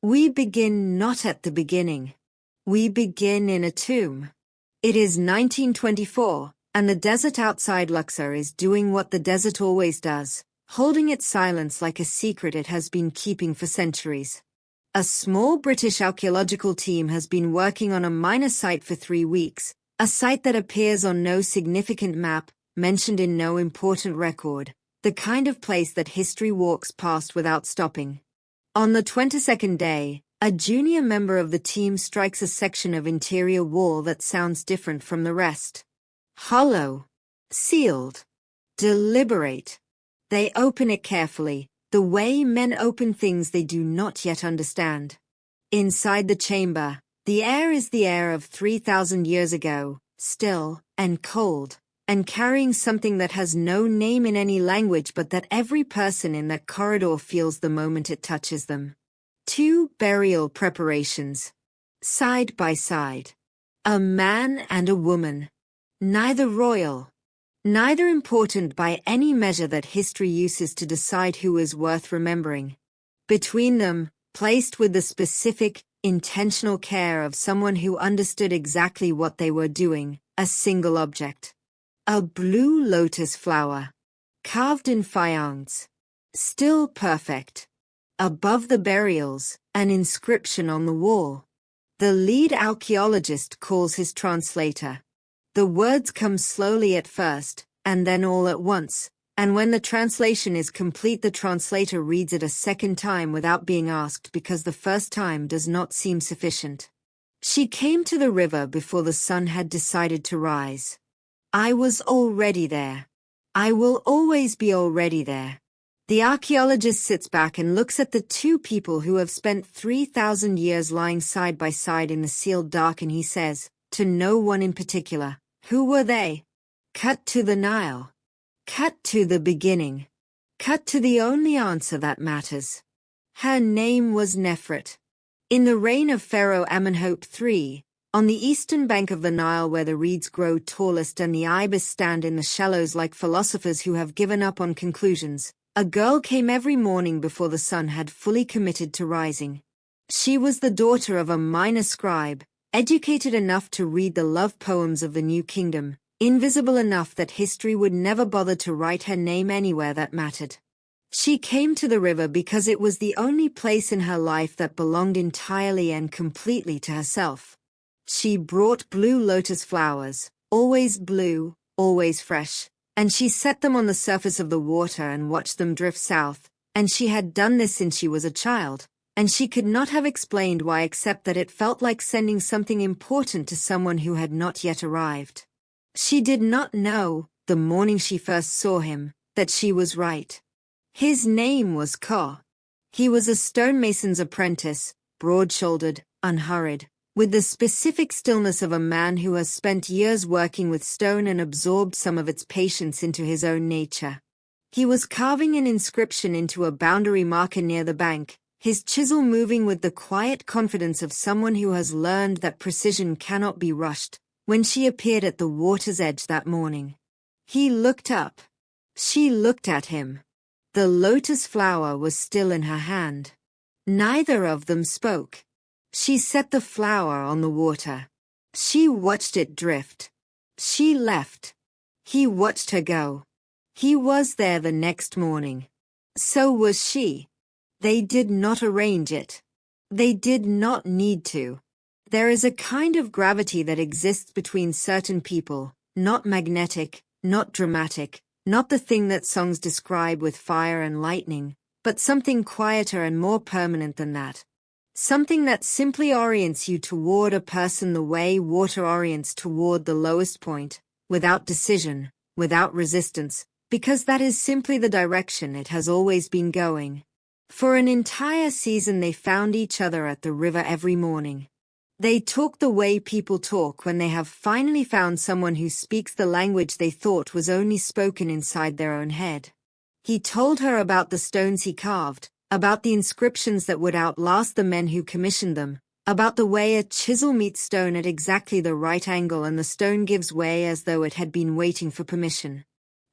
We begin not at the beginning. We begin in a tomb. It is 1924, and the desert outside Luxor is doing what the desert always does, holding its silence like a secret it has been keeping for centuries. A small British archaeological team has been working on a minor site for 3 weeks, a site that appears on no significant map, mentioned in no important record, the kind of place that history walks past without stopping. On the 22nd day, a junior member of the team strikes a section of interior wall that sounds different from the rest. Hollow. Sealed. Deliberate. They open it carefully, the way men open things they do not yet understand. Inside the chamber, the air is the air of 3,000 years ago, still and cold, and carrying something that has no name in any language but that every person in that corridor feels the moment it touches them. 2 burial preparations. Side by side. A man and a woman. Neither royal. Neither important by any measure that history uses to decide who is worth remembering. Between them, placed with the specific, intentional care of someone who understood exactly what they were doing, a single object. A blue lotus flower. Carved in faience. Still perfect. Above the burials, an inscription on the wall. The lead archaeologist calls his translator. The words come slowly at first, and then all at once, and when the translation is complete the translator reads it a second time without being asked because the first time does not seem sufficient. She came to the river before the sun had decided to rise. I was already there. I will always be already there. The archaeologist sits back and looks at the 2 people who have spent 3,000 years lying side by side in the sealed dark and he says, to no one in particular, who were they? Cut to the Nile. Cut to the beginning. Cut to the only answer that matters. Her name was Nefret. In the reign of Pharaoh Amenhotep III, on the eastern bank of the Nile where the reeds grow tallest and the ibis stand in the shallows like philosophers who have given up on conclusions, a girl came every morning before the sun had fully committed to rising. She was the daughter of a minor scribe, educated enough to read the love poems of the New Kingdom, invisible enough that history would never bother to write her name anywhere that mattered. She came to the river because it was the only place in her life that belonged entirely and completely to herself. She brought blue lotus flowers, always blue, always fresh, and she set them on the surface of the water and watched them drift south, and she had done this since she was a child, and she could not have explained why except that it felt like sending something important to someone who had not yet arrived. She did not know, the morning she first saw him, that she was right. His name was Ka. He was a stonemason's apprentice, broad-shouldered, unhurried, with the specific stillness of a man who has spent years working with stone and absorbed some of its patience into his own nature. He was carving an inscription into a boundary marker near the bank, his chisel moving with the quiet confidence of someone who has learned that precision cannot be rushed, when she appeared at the water's edge that morning. He looked up. She looked at him. The lotus flower was still in her hand. Neither of them spoke. She set the flower on the water. She watched it drift. She left. He watched her go. He was there the next morning. So was she. They did not arrange it. They did not need to. There is a kind of gravity that exists between certain people, not magnetic, not dramatic, not the thing that songs describe with fire and lightning, but something quieter and more permanent than that. Something that simply orients you toward a person the way water orients toward the lowest point, without decision, without resistance, because that is simply the direction it has always been going. For an entire season they found each other at the river every morning. They talk the way people talk when they have finally found someone who speaks the language they thought was only spoken inside their own head. He told her about the stones he carved, about the inscriptions that would outlast the men who commissioned them, about the way a chisel meets stone at exactly the right angle and the stone gives way as though it had been waiting for permission.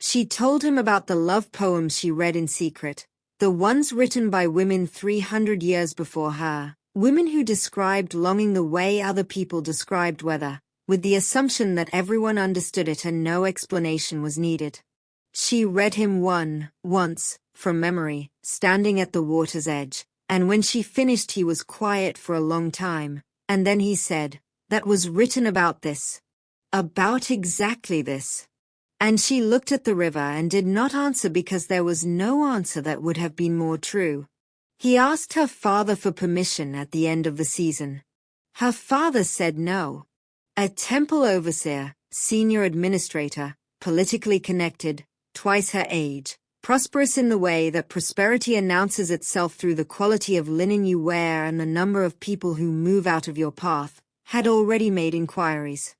She told him about the love poems she read in secret, The ones written by women 300 years before her, women who described longing the way other people described weather, with the assumption that everyone understood it and no explanation was needed. She read him once, from memory, standing at the water's edge, and when she finished he was quiet for a long time, and then he said, "That was written about this. About exactly this." And she looked at the river and did not answer because there was no answer that would have been more true. He asked her father for permission at the end of the season. Her father said no. A temple overseer, senior administrator, politically connected, twice her age, prosperous in the way that prosperity announces itself through the quality of linen you wear and the number of people who move out of your path, had already made inquiries.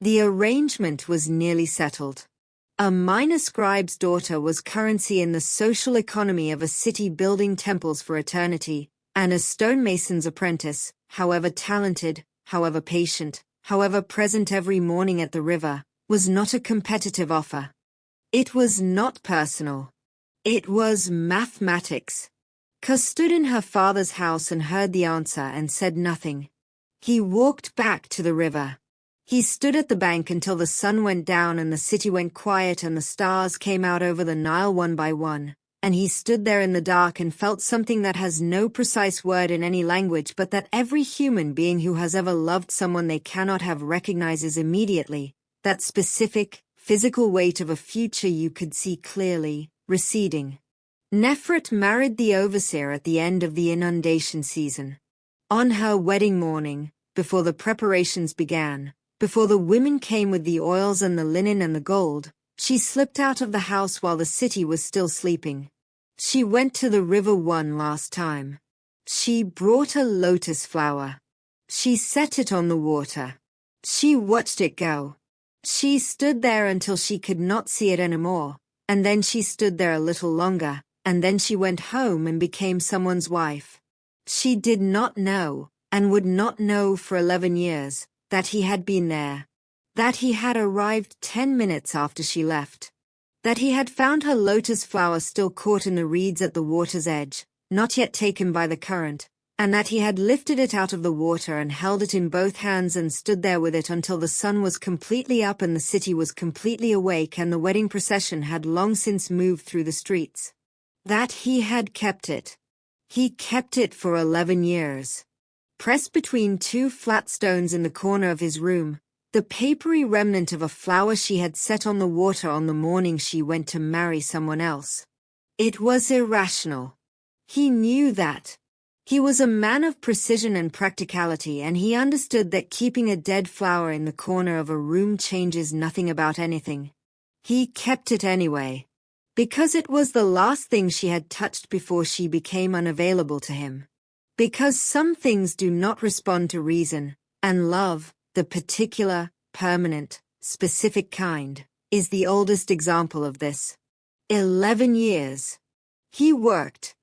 The arrangement was nearly settled. A minor scribe's daughter was currency in the social economy of a city building temples for eternity, and a stonemason's apprentice, however talented, however patient, however present every morning at the river, was not a competitive offer. It was not personal. It was mathematics. Ka stood in her father's house and heard the answer and said nothing. He walked back to the river. He stood at the bank until the sun went down and the city went quiet and the stars came out over the Nile one by one, and he stood there in the dark and felt something that has no precise word in any language but that every human being who has ever loved someone they cannot have recognizes immediately, that specific, physical weight of a future you could see clearly, receding. Nefret married the overseer at the end of the inundation season. On her wedding morning, before the preparations began, before the women came with the oils and the linen and the gold, she slipped out of the house while the city was still sleeping. She went to the river one last time. She brought a lotus flower. She set it on the water. She watched it go. She stood there until she could not see it anymore, and then she stood there a little longer, and then she went home and became someone's wife. She did not know, and would not know for 11 years, that he had been there, that he had arrived 10 minutes after she left, that he had found her lotus flower still caught in the reeds at the water's edge, not yet taken by the current, and that he had lifted it out of the water and held it in both hands and stood there with it until the sun was completely up and the city was completely awake and the wedding procession had long since moved through the streets. That he had kept it. He kept it for 11 years. Pressed between two flat stones in the corner of his room, the papery remnant of a flower she had set on the water on the morning she went to marry someone else. It was irrational. He knew that. He was a man of precision and practicality, and he understood that keeping a dead flower in the corner of a room changes nothing about anything. He kept it anyway, because it was the last thing she had touched before she became unavailable to him. Because some things do not respond to reason, and love, the particular, permanent, specific kind, is the oldest example of this. 11 years. He worked.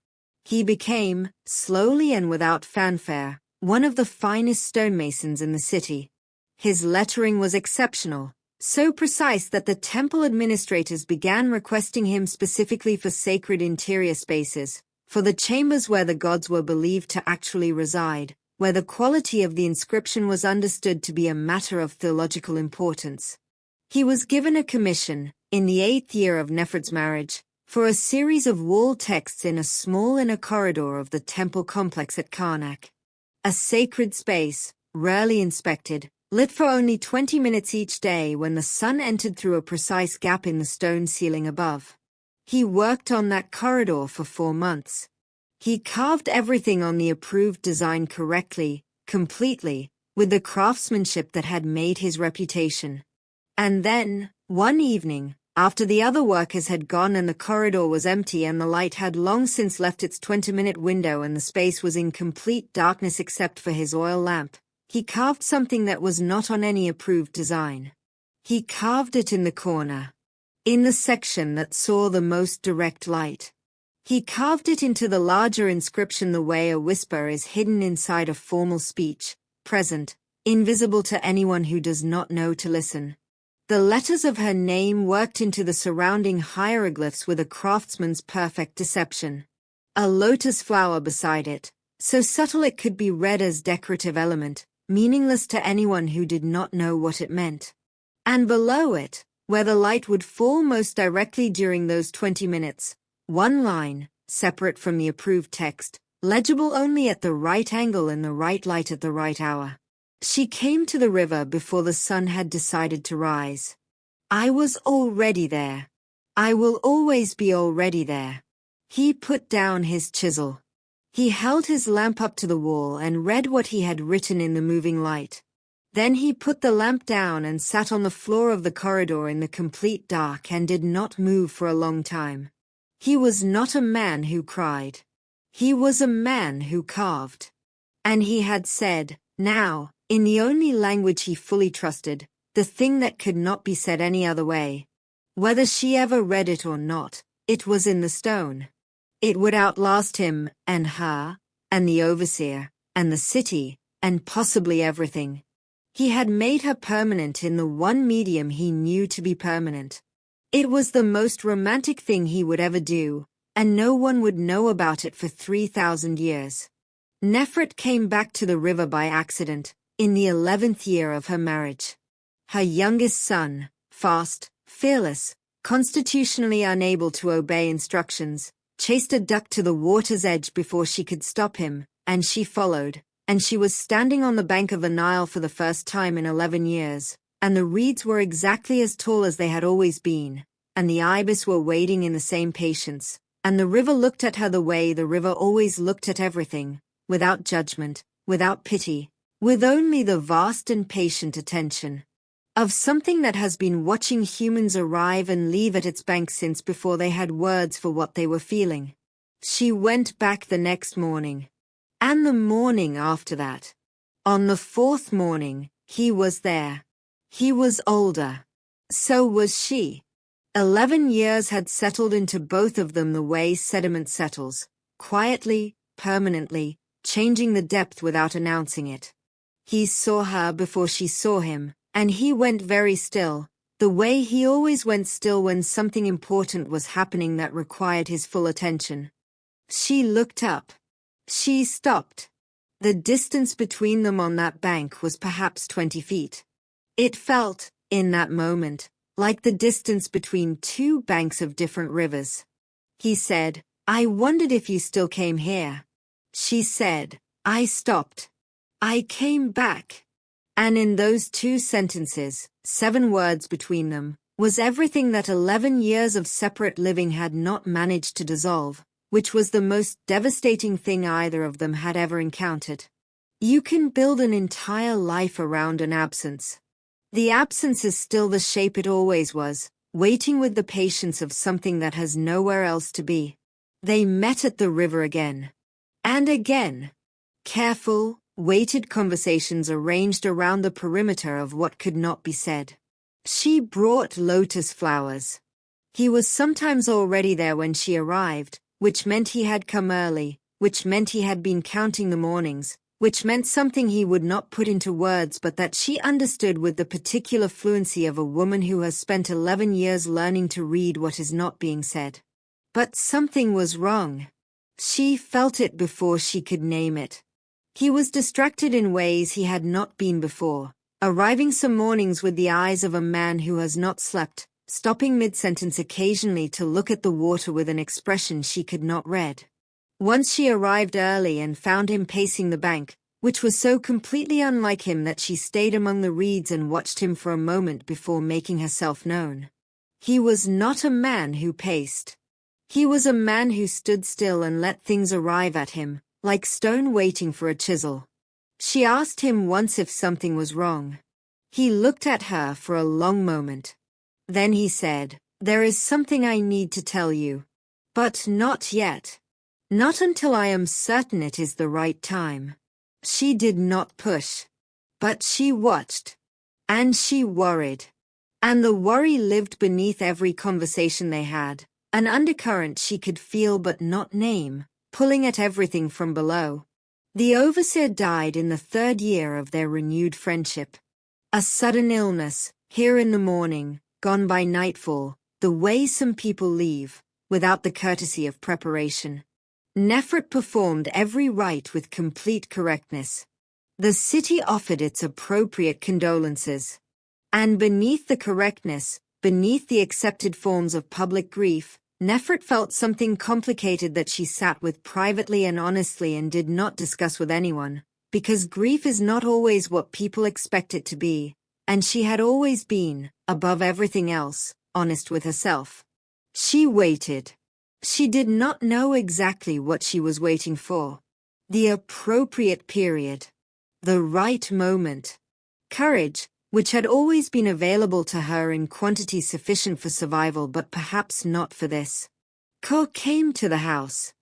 He became, slowly and without fanfare, one of the finest stonemasons in the city. His lettering was exceptional, so precise that the temple administrators began requesting him specifically for sacred interior spaces, for the chambers where the gods were believed to actually reside, where the quality of the inscription was understood to be a matter of theological importance. He was given a commission, in the 8th year of Nefret's marriage, for a series of wall texts in a small inner corridor of the temple complex at Karnak. A sacred space, rarely inspected, lit for only 20 minutes each day when the sun entered through a precise gap in the stone ceiling above. He worked on that corridor for 4 months. He carved everything on the approved design correctly, completely, with the craftsmanship that had made his reputation. And then, one evening, after the other workers had gone and the corridor was empty and the light had long since left its 20-minute window and the space was in complete darkness except for his oil lamp, he carved something that was not on any approved design. He carved it in the corner, in the section that saw the most direct light. He carved it into the larger inscription the way a whisper is hidden inside a formal speech, present, invisible to anyone who does not know to listen. The letters of her name worked into the surrounding hieroglyphs with a craftsman's perfect deception. A lotus flower beside it, so subtle it could be read as decorative element, meaningless to anyone who did not know what it meant. And below it, where the light would fall most directly during those 20 minutes, one line, separate from the approved text, legible only at the right angle in the right light at the right hour. She came to the river before the sun had decided to rise. I was already there. I will always be already there. He put down his chisel. He held his lamp up to the wall and read what he had written in the moving light. Then he put the lamp down and sat on the floor of the corridor in the complete dark and did not move for a long time. He was not a man who cried. He was a man who carved. And he had said, now, in the only language he fully trusted, the thing that could not be said any other way. Whether she ever read it or not, it was in the stone. It would outlast him, and her, and the overseer, and the city, and possibly everything. He had made her permanent in the one medium he knew to be permanent. It was the most romantic thing he would ever do, and no one would know about it for 3,000 years. Nefret came back to the river by accident, in the 11th year of her marriage. Her youngest son, fast, fearless, constitutionally unable to obey instructions, chased a duck to the water's edge before she could stop him, and she followed, and she was standing on the bank of the Nile for the first time in 11 years, and the reeds were exactly as tall as they had always been, and the ibis were wading in the same patience, and the river looked at her the way the river always looked at everything, without judgment, without pity, with only the vast and patient attention of something that has been watching humans arrive and leave at its bank since before they had words for what they were feeling. She went back the next morning. And the morning after that. On the 4th morning, he was there. He was older. So was she. 11 years had settled into both of them the way sediment settles, quietly, permanently, changing the depth without announcing it. He saw her before she saw him, and he went very still, the way he always went still when something important was happening that required his full attention. She looked up. She stopped. The distance between them on that bank was perhaps 20 feet. It felt, in that moment, like the distance between two banks of different rivers. He said, I wondered if you still came here. She said, I stopped. I came back. And in those 2 sentences, 7 words between them, was everything that 11 years of separate living had not managed to dissolve, which was the most devastating thing either of them had ever encountered. You can build an entire life around an absence. The absence is still the shape it always was, waiting with the patience of something that has nowhere else to be. They met at the river again. And again. Careful, weighted conversations arranged around the perimeter of what could not be said. She brought lotus flowers. He was sometimes already there when she arrived, which meant he had come early, which meant he had been counting the mornings, which meant something he would not put into words but that she understood with the particular fluency of a woman who has spent 11 years learning to read what is not being said. But something was wrong. She felt it before she could name it. He was distracted in ways he had not been before, arriving some mornings with the eyes of a man who has not slept, stopping mid-sentence occasionally to look at the water with an expression she could not read. Once she arrived early and found him pacing the bank, which was so completely unlike him that she stayed among the reeds and watched him for a moment before making herself known. He was not a man who paced. He was a man who stood still and let things arrive at him, like stone waiting for a chisel. She asked him once if something was wrong. He looked at her for a long moment. Then he said, There is something I need to tell you. But not yet. Not until I am certain it is the right time. She did not push. But she watched. And she worried. And the worry lived beneath every conversation they had, an undercurrent she could feel but not name, pulling at everything from below. The overseer died in the 3rd year of their renewed friendship. A sudden illness, here in the morning, gone by nightfall, the way some people leave, without the courtesy of preparation. Nefret performed every rite with complete correctness. The city offered its appropriate condolences. And beneath the correctness, beneath the accepted forms of public grief, Nefret felt something complicated that she sat with privately and honestly and did not discuss with anyone, because grief is not always what people expect it to be, and she had always been, above everything else, honest with herself. She waited. She did not know exactly what she was waiting for. The appropriate period. The right moment. Courage, which had always been available to her in quantity sufficient for survival but perhaps not for this. Ko came to the house.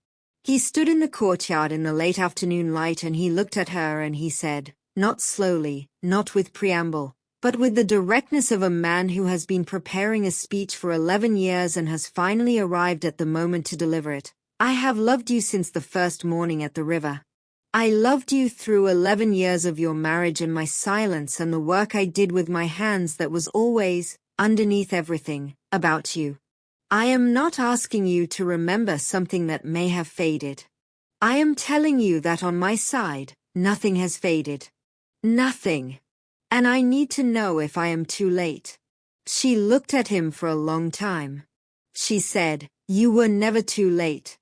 He stood in the courtyard in the late afternoon light and he looked at her and he said, not slowly, not with preamble, but with the directness of a man who has been preparing a speech for 11 years and has finally arrived at the moment to deliver it. I have loved you since the first morning at the river. I loved you through 11 years of your marriage and my silence and the work I did with my hands that was always, underneath everything, about you. I am not asking you to remember something that may have faded. I am telling you that on my side, nothing has faded. Nothing. And I need to know if I am too late. She looked at him for a long time. She said, you were never too late.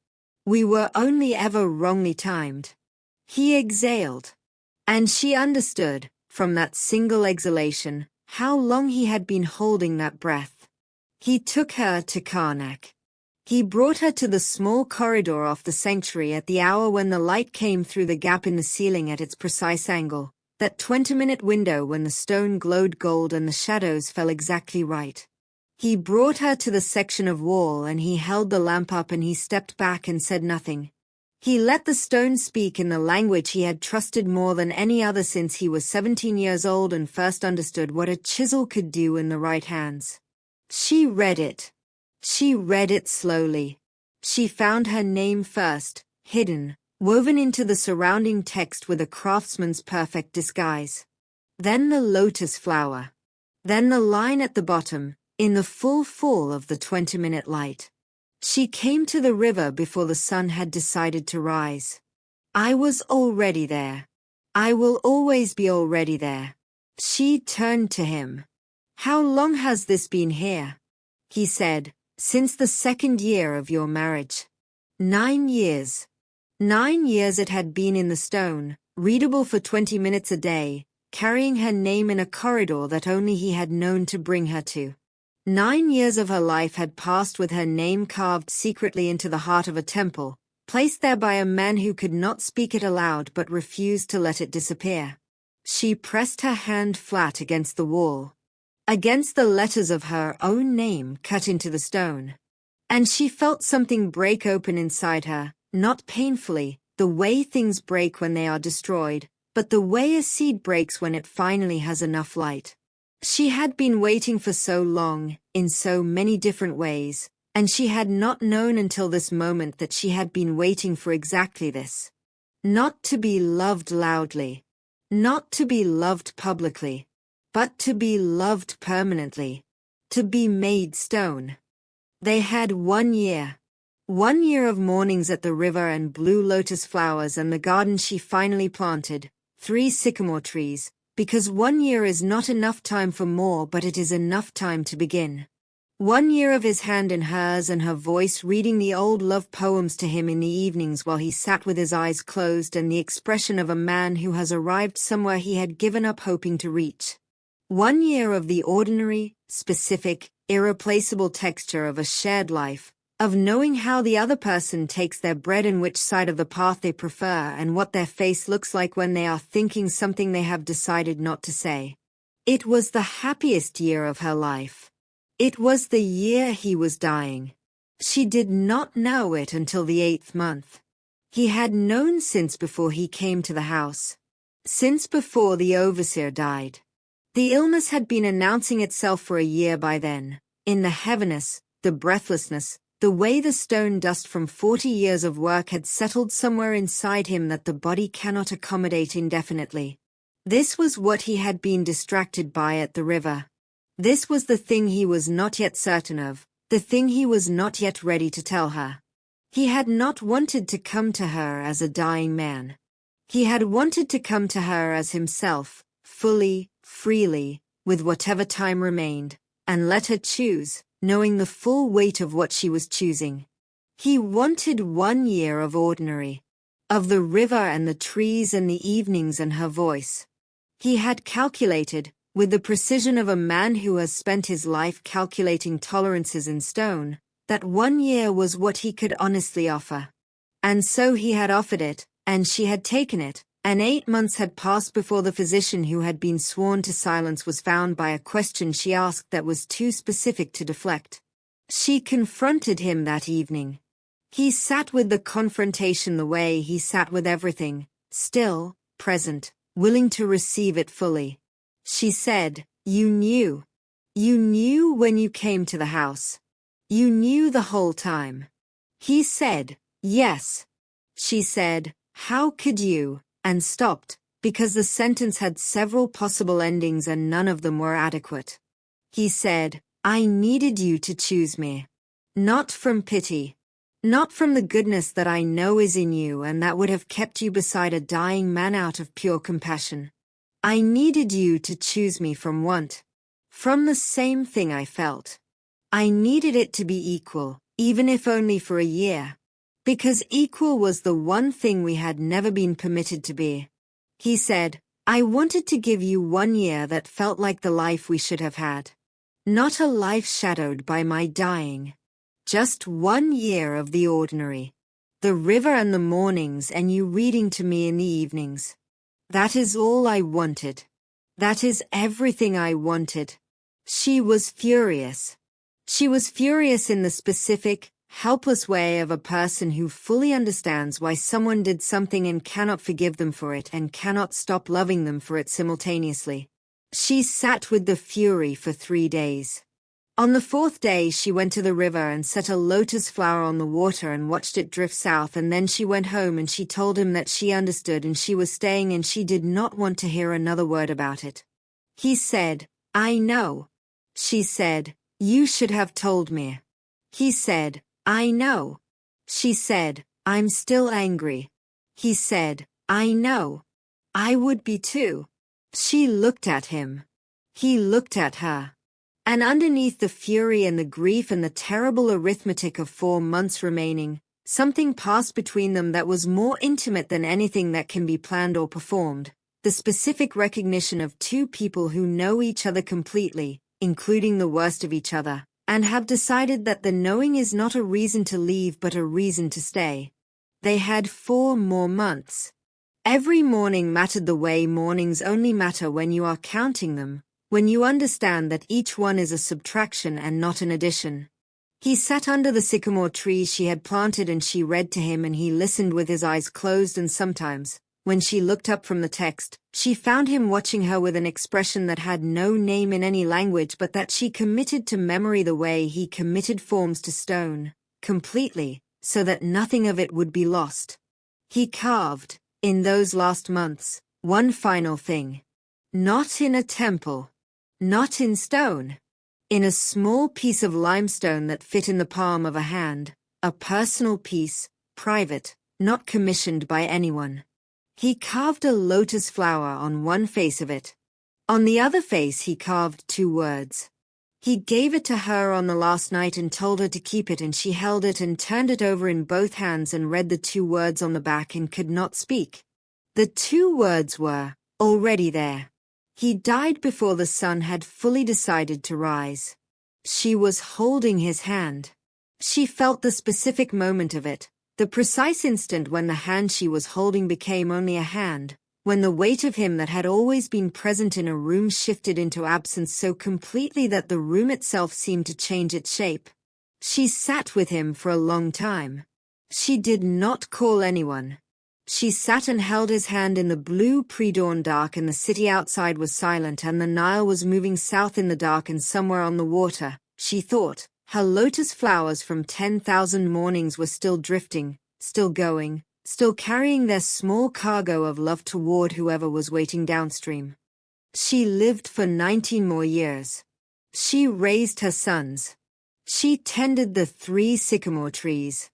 We were only ever wrongly timed. He exhaled. And she understood, from that single exhalation, how long he had been holding that breath. He took her to Karnak. He brought her to the small corridor off the sanctuary at the hour when the light came through the gap in the ceiling at its precise angle, that 20-minute window when the stone glowed gold and the shadows fell exactly right. He brought her to the section of wall and he held the lamp up and he stepped back and said nothing. He let the stone speak in the language he had trusted more than any other since he was 17 years old and first understood what a chisel could do in the right hands. She read it. She read it slowly. She found her name first, hidden, woven into the surrounding text with a craftsman's perfect disguise. Then the lotus flower. Then the line at the bottom, in the full fall of the 20-minute light. She came to the river before the sun had decided to rise. I was already there. I will always be already there. She turned to him. How long has this been here? He said, since the 2nd year of your marriage. 9 years. 9 years it had been in the stone, readable for 20 minutes a day, carrying her name in a corridor that only he had known to bring her to. 9 years of her life had passed with her name carved secretly into the heart of a temple, placed there by a man who could not speak it aloud but refused to let it disappear. She pressed her hand flat against the wall, against the letters of her own name cut into the stone. And she felt something break open inside her, not painfully, the way things break when they are destroyed, but the way a seed breaks when it finally has enough light. She had been waiting for so long, in so many different ways, and she had not known until this moment that she had been waiting for exactly this. Not to be loved loudly. Not to be loved publicly. But to be loved permanently. To be made stone. They had 1 year. 1 year of mornings at the river and blue lotus flowers and the garden she finally planted, 3 sycamore trees, because 1 year is not enough time for more but it is enough time to begin. 1 year of his hand in hers and her voice reading the old love poems to him in the evenings while he sat with his eyes closed and the expression of a man who has arrived somewhere he had given up hoping to reach. 1 year of the ordinary, specific, irreplaceable texture of a shared life, of knowing how the other person takes their bread and which side of the path they prefer and what their face looks like when they are thinking something they have decided not to say. It was the happiest year of her life. It was the year he was dying. She did not know it until the 8th month. He had known since before he came to the house. Since before the overseer died. The illness had been announcing itself for a year by then, in the heaviness, the breathlessness, the way the stone dust from 40 years of work had settled somewhere inside him that the body cannot accommodate indefinitely. This was what he had been distracted by at the river. This was the thing he was not yet certain of, the thing he was not yet ready to tell her. He had not wanted to come to her as a dying man. He had wanted to come to her as himself, fully, freely, with whatever time remained, and let her choose, knowing the full weight of what she was choosing. He wanted 1 year of ordinary, of the river and the trees and the evenings and her voice. He had calculated, with the precision of a man who has spent his life calculating tolerances in stone, that 1 year was what he could honestly offer. And so he had offered it, and she had taken it, and 8 months had passed before the physician who had been sworn to silence was found by a question she asked that was too specific to deflect. She confronted him that evening. He sat with the confrontation the way he sat with everything, still, present, willing to receive it fully. She said, "You knew. You knew when you came to the house. You knew the whole time." He said, "Yes." She said, "How could you?" and stopped, because the sentence had several possible endings and none of them were adequate. He said, "I needed you to choose me. Not from pity. Not from the goodness that I know is in you and that would have kept you beside a dying man out of pure compassion. I needed you to choose me from want. From the same thing I felt. I needed it to be equal, even if only for a year. Because equal was the one thing we had never been permitted to be." He said, "I wanted to give you 1 year that felt like the life we should have had. Not a life shadowed by my dying. Just 1 year of the ordinary. The river and the mornings and you reading to me in the evenings. That is all I wanted. That is everything I wanted." She was furious. She was furious in the specific, helpless way of a person who fully understands why someone did something and cannot forgive them for it and cannot stop loving them for it simultaneously. She sat with the fury for 3 days. On the 4th day she went to the river and set a lotus flower on the water and watched it drift south, and then she went home and she told him that she understood and she was staying and she did not want to hear another word about it. He said, "I know." She said, "You should have told me." He said, "I know." She said, "I'm still angry." He said, "I know. I would be too." She looked at him. He looked at her. And underneath the fury and the grief and the terrible arithmetic of 4 months remaining, something passed between them that was more intimate than anything that can be planned or performed, the specific recognition of 2 people who know each other completely, including the worst of each other, and have decided that the knowing is not a reason to leave but a reason to stay. They had 4 more months. Every morning mattered the way mornings only matter when you are counting them, when you understand that each one is a subtraction and not an addition. He sat under the sycamore tree she had planted and she read to him and he listened with his eyes closed, and sometimes, when she looked up from the text, she found him watching her with an expression that had no name in any language but that she committed to memory the way he committed forms to stone, completely, so that nothing of it would be lost. He carved, in those last months, one final thing. Not in a temple. Not in stone. In a small piece of limestone that fit in the palm of a hand, a personal piece, private, not commissioned by anyone. He carved a lotus flower on one face of it. On the other face he carved 2 words. He gave it to her on the last night and told her to keep it, and she held it and turned it over in both hands and read the 2 words on the back and could not speak. The 2 words were, "Already there." He died before the sun had fully decided to rise. She was holding his hand. She felt the specific moment of it, the precise instant when the hand she was holding became only a hand, when the weight of him that had always been present in a room shifted into absence so completely that the room itself seemed to change its shape. She sat with him for a long time. She did not call anyone. She sat and held his hand in the blue pre-dawn dark, and the city outside was silent and the Nile was moving south in the dark, and somewhere on the water, she thought, her lotus flowers from 10,000 mornings were still drifting, still going, still carrying their small cargo of love toward whoever was waiting downstream. She lived for 19 more years. She raised her sons. She tended the 3 sycamore trees.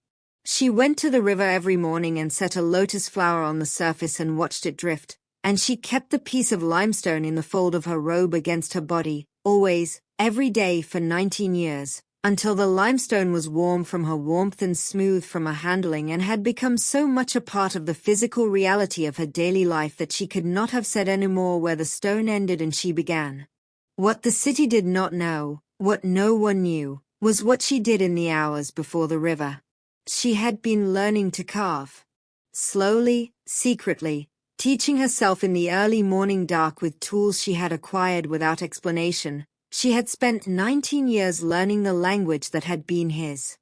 She went to the river every morning and set a lotus flower on the surface and watched it drift, and she kept the piece of limestone in the fold of her robe against her body, always, every day for 19 years, until the limestone was warm from her warmth and smooth from her handling and had become so much a part of the physical reality of her daily life that she could not have said any more where the stone ended and she began. What the city did not know, what no one knew, was what she did in the hours before the river. She had been learning to carve. Slowly, secretly, teaching herself in the early morning dark with tools she had acquired without explanation. She had spent 19 years learning the language that had been his.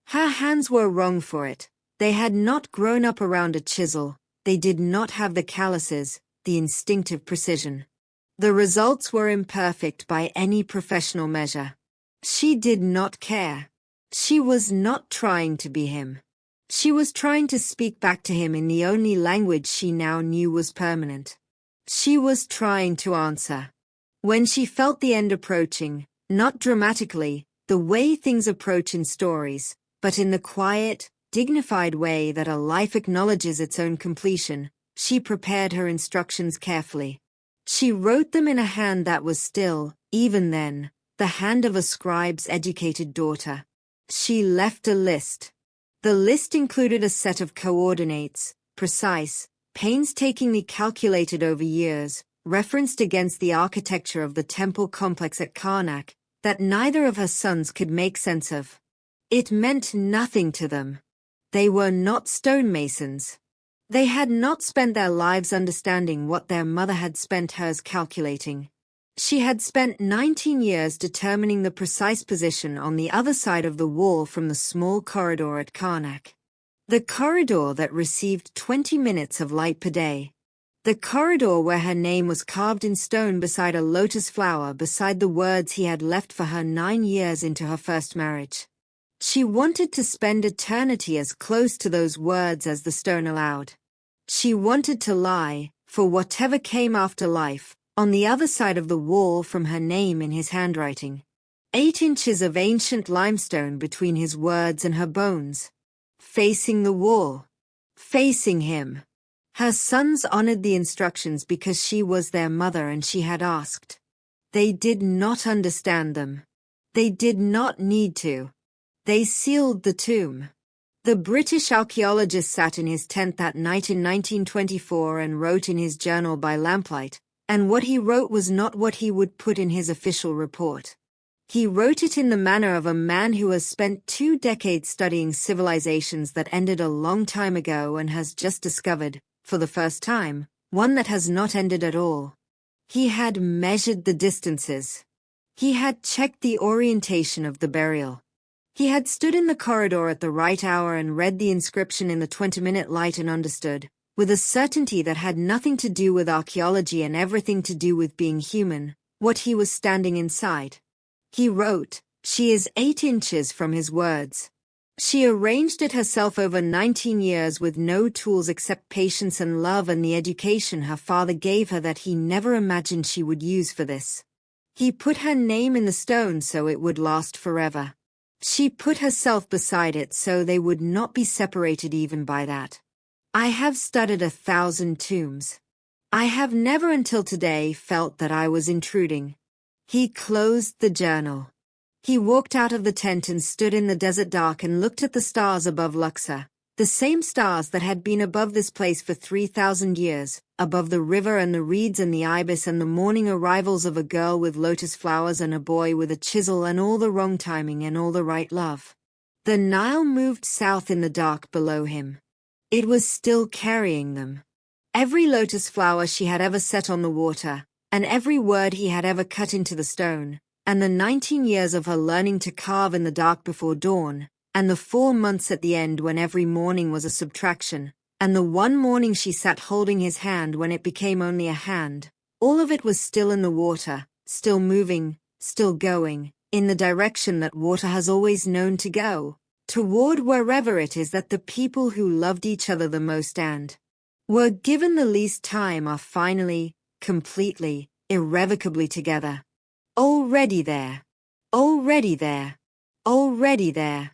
Her hands were wrong for it. They had not grown up around a chisel. They did not have the calluses, the instinctive precision. The results were imperfect by any professional measure. She did not care. She was not trying to be him. She was trying to speak back to him in the only language she now knew was permanent. She was trying to answer. When she felt the end approaching, not dramatically, the way things approach in stories, but in the quiet, dignified way that a life acknowledges its own completion, she prepared her instructions carefully. She wrote them in a hand that was still, even then, the hand of a scribe's educated daughter. She left a list. The list included a set of coordinates, precise, painstakingly calculated over years, referenced against the architecture of the temple complex at Karnak, that neither of her sons could make sense of. It meant nothing to them. They were not stonemasons. They had not spent their lives understanding what their mother had spent hers calculating. She had spent 19 years determining the precise position on the other side of the wall from the small corridor at Karnak. The corridor that received 20 minutes of light per day. The corridor where her name was carved in stone beside a lotus flower beside the words he had left for her 9 years into her first marriage. She wanted to spend eternity as close to those words as the stone allowed. She wanted to lie, for whatever came after life, on the other side of the wall from her name in his handwriting. 8 inches of ancient limestone between his words and her bones. Facing the wall. Facing him. Her sons honored the instructions because she was their mother and she had asked. They did not understand them. They did not need to. They sealed the tomb. The British archaeologist sat in his tent that night in 1924 and wrote in his journal by lamplight, and what he wrote was not what he would put in his official report. He wrote it in the manner of a man who has spent 2 decades studying civilizations that ended a long time ago and has just discovered, for the first time, one that has not ended at all. He had measured the distances. He had checked the orientation of the burial. He had stood in the corridor at the right hour and read the inscription in the 20-minute light and understood, with a certainty that had nothing to do with archaeology and everything to do with being human, what he was standing inside. He wrote, "She is 8 inches from his words." She arranged it herself over 19 years with no tools except patience and love and the education her father gave her that he never imagined she would use for this. He put her name in the stone so it would last forever. She put herself beside it so they would not be separated even by that. I have studied 1,000 tombs. I have never until today felt that I was intruding. He closed the journal. He walked out of the tent and stood in the desert dark and looked at the stars above Luxor, the same stars that had been above this place for 3,000 years, above the river and the reeds and the ibis and the morning arrivals of a girl with lotus flowers and a boy with a chisel and all the wrong timing and all the right love. The Nile moved south in the dark below him. It was still carrying them. Every lotus flower she had ever set on the water, and every word he had ever cut into the stone, and the 19 years of her learning to carve in the dark before dawn, and the 4 months at the end when every morning was a subtraction, and the one morning she sat holding his hand when it became only a hand, all of it was still in the water, still moving, still going, in the direction that water has always known to go, toward wherever it is that the people who loved each other the most and were given the least time are finally, completely, irrevocably together. Already there. Already there. Already there.